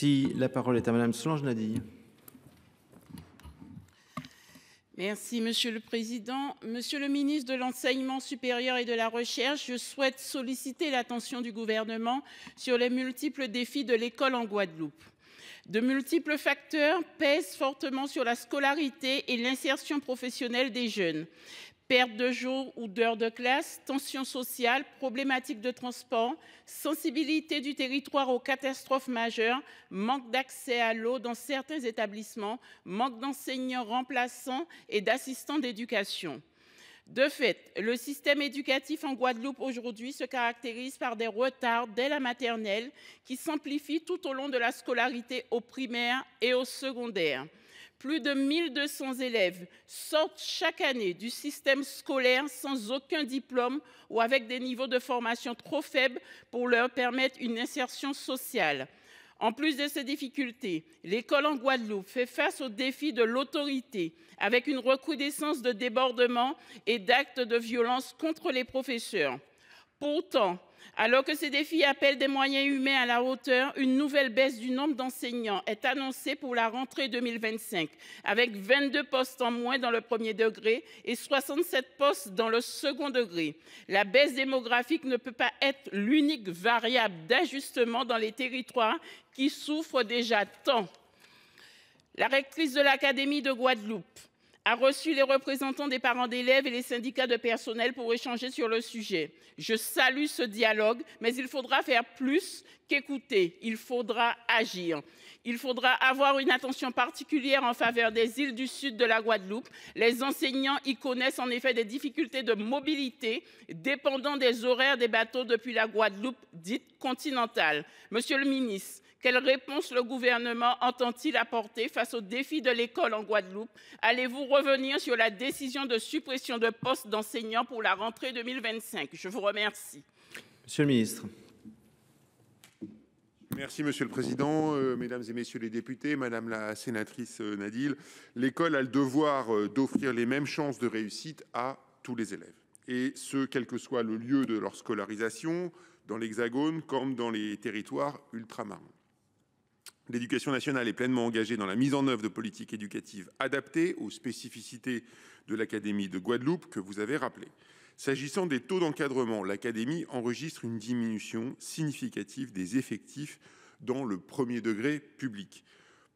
Si la parole est à Madame Solange Nadille. Merci, Monsieur le Président. Monsieur le ministre de l'Enseignement supérieur et de la Recherche, je souhaite solliciter l'attention du Gouvernement sur les multiples défis de l'école en Guadeloupe. De multiples facteurs pèsent fortement sur la scolarité et l'insertion professionnelle des jeunes. Perte de jours ou d'heures de classe, tensions sociales, problématiques de transport, sensibilité du territoire aux catastrophes majeures, manque d'accès à l'eau dans certains établissements, manque d'enseignants remplaçants et d'assistants d'éducation. De fait, le système éducatif en Guadeloupe aujourd'hui se caractérise par des retards dès la maternelle qui s'amplifient tout au long de la scolarité au primaire et au secondaire. Plus de 1200 élèves sortent chaque année du système scolaire sans aucun diplôme ou avec des niveaux de formation trop faibles pour leur permettre une insertion sociale. En plus de ces difficultés, l'école en Guadeloupe fait face aux défis de l'autorité, avec une recrudescence de débordements et d'actes de violence contre les professeurs. Pourtant, alors que ces défis appellent des moyens humains à la hauteur, une nouvelle baisse du nombre d'enseignants est annoncée pour la rentrée 2025, avec 22 postes en moins dans le premier degré et 67 postes dans le second degré. La baisse démographique ne peut pas être l'unique variable d'ajustement dans les territoires qui souffrent déjà tant. La rectrice de l'Académie de Guadeloupe a reçu les représentants des parents d'élèves et les syndicats de personnel pour échanger sur le sujet. Je salue ce dialogue, mais il faudra faire plus qu'écouter. Il faudra agir. Il faudra avoir une attention particulière en faveur des îles du sud de la Guadeloupe. Les enseignants y connaissent en effet des difficultés de mobilité dépendant des horaires des bateaux depuis la Guadeloupe dite continentale. Monsieur le ministre, quelle réponse le gouvernement entend-il apporter face aux défis de l'école en Guadeloupe? Allez-vous revenir sur la décision de suppression de postes d'enseignants pour la rentrée 2025? Je vous remercie. Monsieur le ministre. Merci, Monsieur le Président. Mesdames et Messieurs les députés, Madame la sénatrice Nadille, l'école a le devoir d'offrir les mêmes chances de réussite à tous les élèves. Et ce, quel que soit le lieu de leur scolarisation, dans l'Hexagone comme dans les territoires ultramarins. L'éducation nationale est pleinement engagée dans la mise en œuvre de politiques éducatives adaptées aux spécificités de l'Académie de Guadeloupe que vous avez rappelées. S'agissant des taux d'encadrement, l'Académie enregistre une diminution significative des effectifs dans le premier degré public.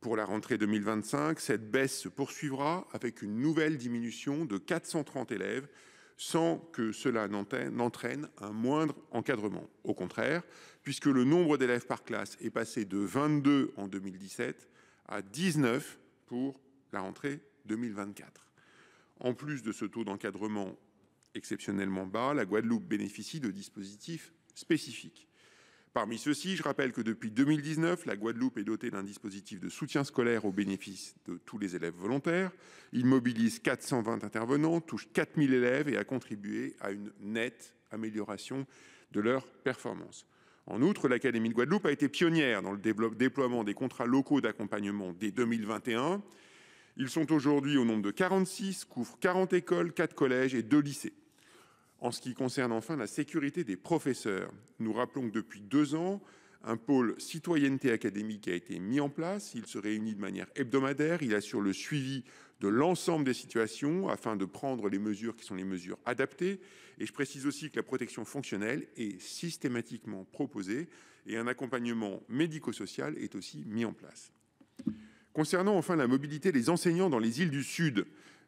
Pour la rentrée 2025, cette baisse se poursuivra avec une nouvelle diminution de 430 élèves sans que cela n'entraîne un moindre encadrement. Au contraire, puisque le nombre d'élèves par classe est passé de 22 en 2017 à 19 pour la rentrée 2024. En plus de ce taux d'encadrement exceptionnellement bas, la Guadeloupe bénéficie de dispositifs spécifiques. Parmi ceux-ci, je rappelle que depuis 2019, la Guadeloupe est dotée d'un dispositif de soutien scolaire au bénéfice de tous les élèves volontaires. Il mobilise 420 intervenants, touche 4000 élèves et a contribué à une nette amélioration de leur performance. En outre, l'Académie de Guadeloupe a été pionnière dans le déploiement des contrats locaux d'accompagnement dès 2021. Ils sont aujourd'hui au nombre de 46, couvrent 40 écoles, 4 collèges et 2 lycées. En ce qui concerne enfin la sécurité des professeurs, nous rappelons que depuis 2 ans, un pôle citoyenneté académique a été mis en place. Il se réunit de manière hebdomadaire. Il assure le suivi de l'ensemble des situations afin de prendre les mesures qui sont les mesures adaptées. Et je précise aussi que la protection fonctionnelle est systématiquement proposée et un accompagnement médico-social est aussi mis en place. Concernant enfin la mobilité des enseignants dans les îles du Sud,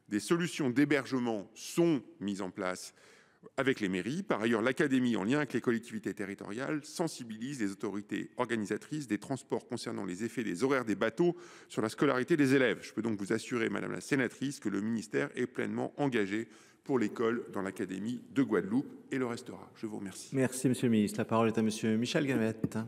des solutions d'hébergement sont mises en place avec les mairies. Par ailleurs, l'Académie, en lien avec les collectivités territoriales, sensibilise les autorités organisatrices des transports concernant les effets des horaires des bateaux sur la scolarité des élèves. Je peux donc vous assurer, Madame la sénatrice, que le ministère est pleinement engagé pour l'école dans l'Académie de Guadeloupe et le restera. Je vous remercie. Merci, Monsieur le ministre. La parole est à Monsieur Michel Gamette.